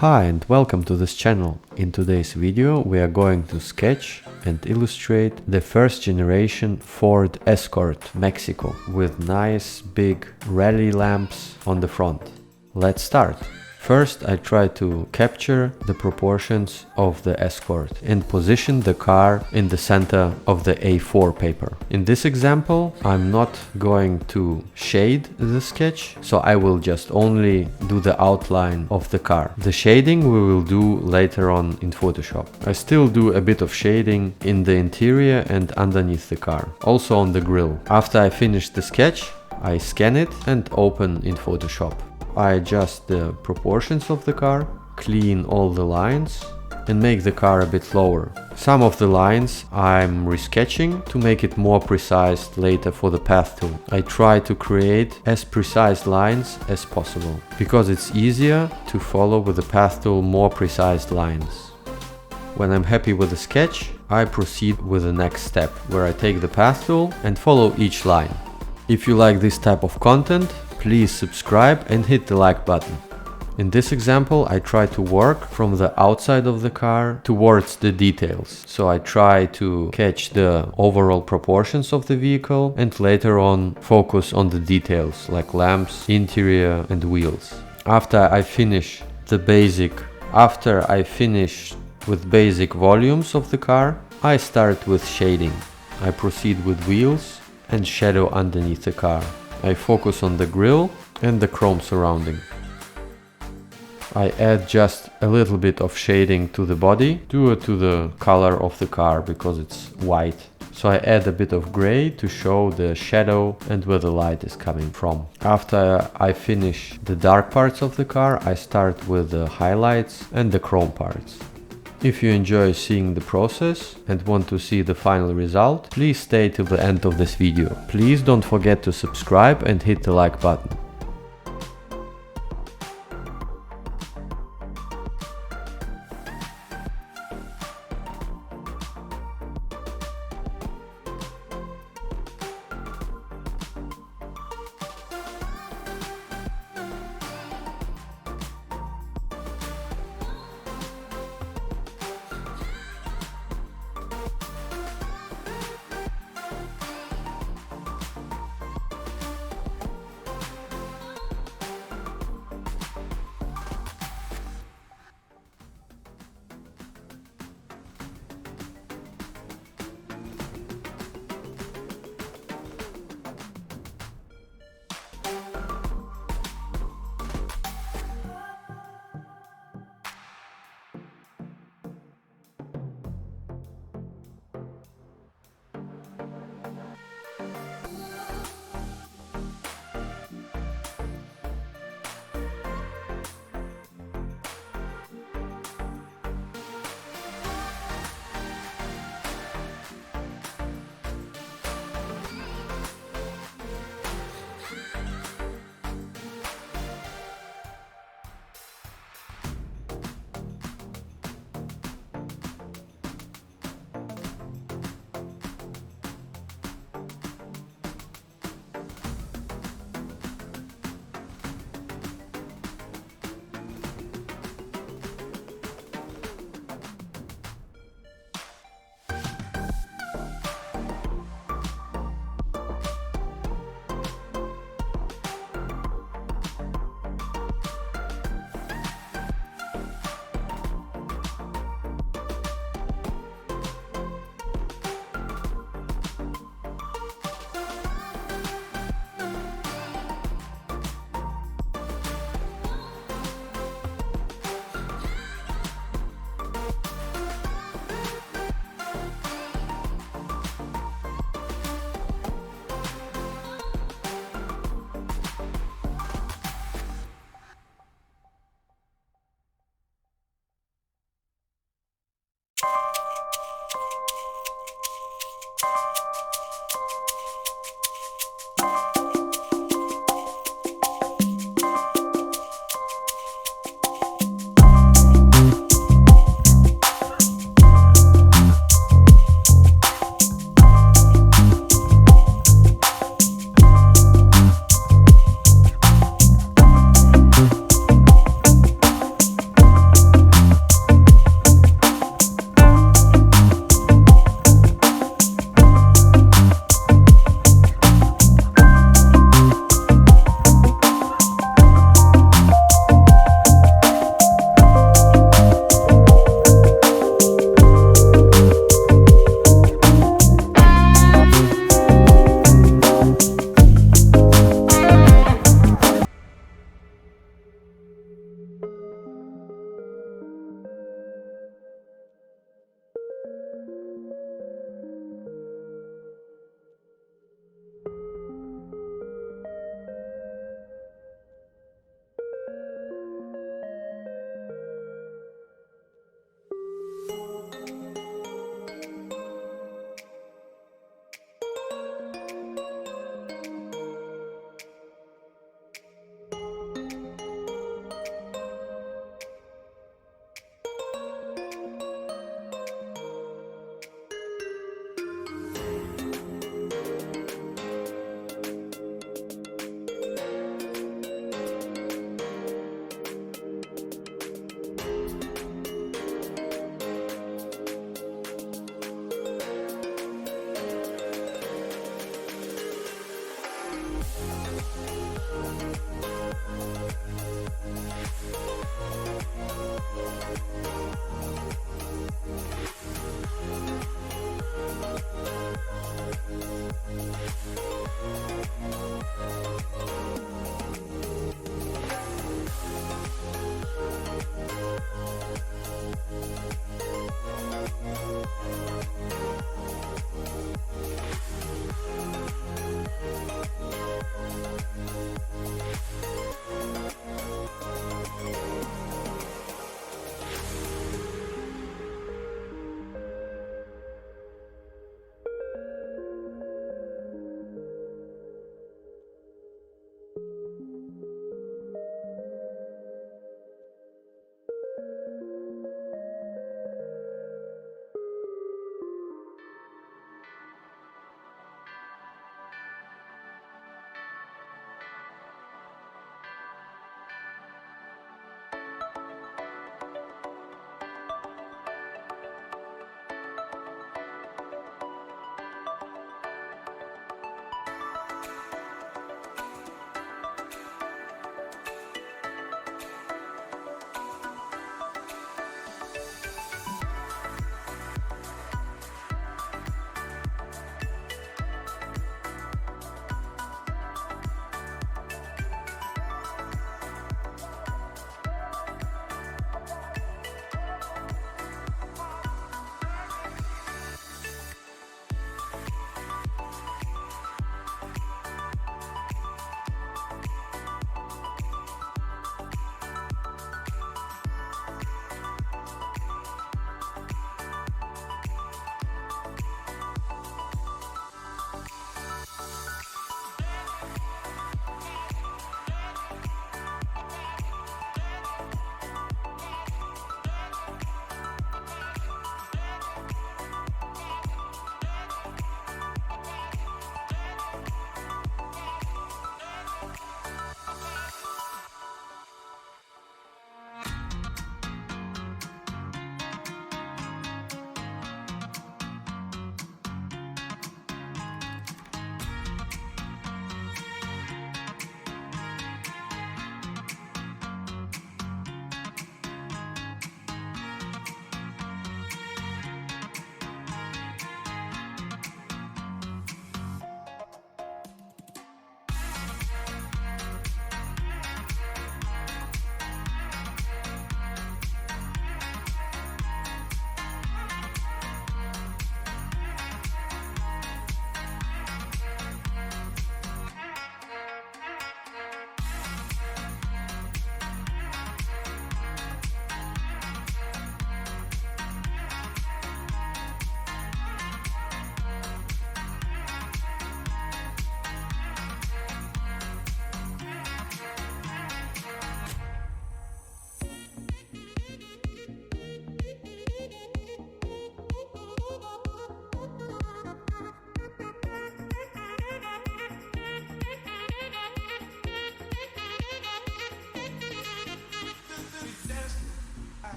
Hi and welcome to this channel. In today's video we are going to sketch and illustrate the first generation Ford ESCORT Mexico with nice big rally lamps on the front. Let's start. First, I try to capture the proportions of the Escort and position the car in the center of the A4 paper. In this example, I'm not going to shade the sketch, so I will just only do the outline of the car. The shading we will do later on in Photoshop. I still do a bit of shading in the interior and underneath the car, also on the grille. After I finish the sketch, I scan it and open in Photoshop. I adjust the proportions of the car, clean all the lines and make the car a bit lower. Some of the lines I'm resketching to make it more precise later for the path tool. I try to create as precise lines as possible, because it's easier to follow with the path tool more precise lines. When I'm happy with the sketch, I proceed with the next step, where I take the path tool and follow each line. If you like this type of content, please subscribe and hit the like button. In this example, I try to work from the outside of the car towards the details. So I try to catch the overall proportions of the vehicle and later on focus on the details like lamps, interior and wheels. After I finish with basic volumes of the car, I start with shading. I proceed with wheels and shadow underneath the car. I focus on the grille and the chrome surrounding. I add just a little bit of shading to the body due to the color of the car because it's white. So I add a bit of gray to show the shadow and where the light is coming from. After I finish the dark parts of the car, I start with the highlights and the chrome parts. If you enjoy seeing the process and want to see the final result, please stay till the end of this video. Please don't forget to subscribe and hit the like button.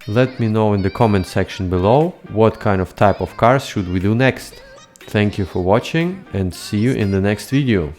Let me know in the comment section below what kind of type of cars should we do next. Thank you for watching and see you in the next video.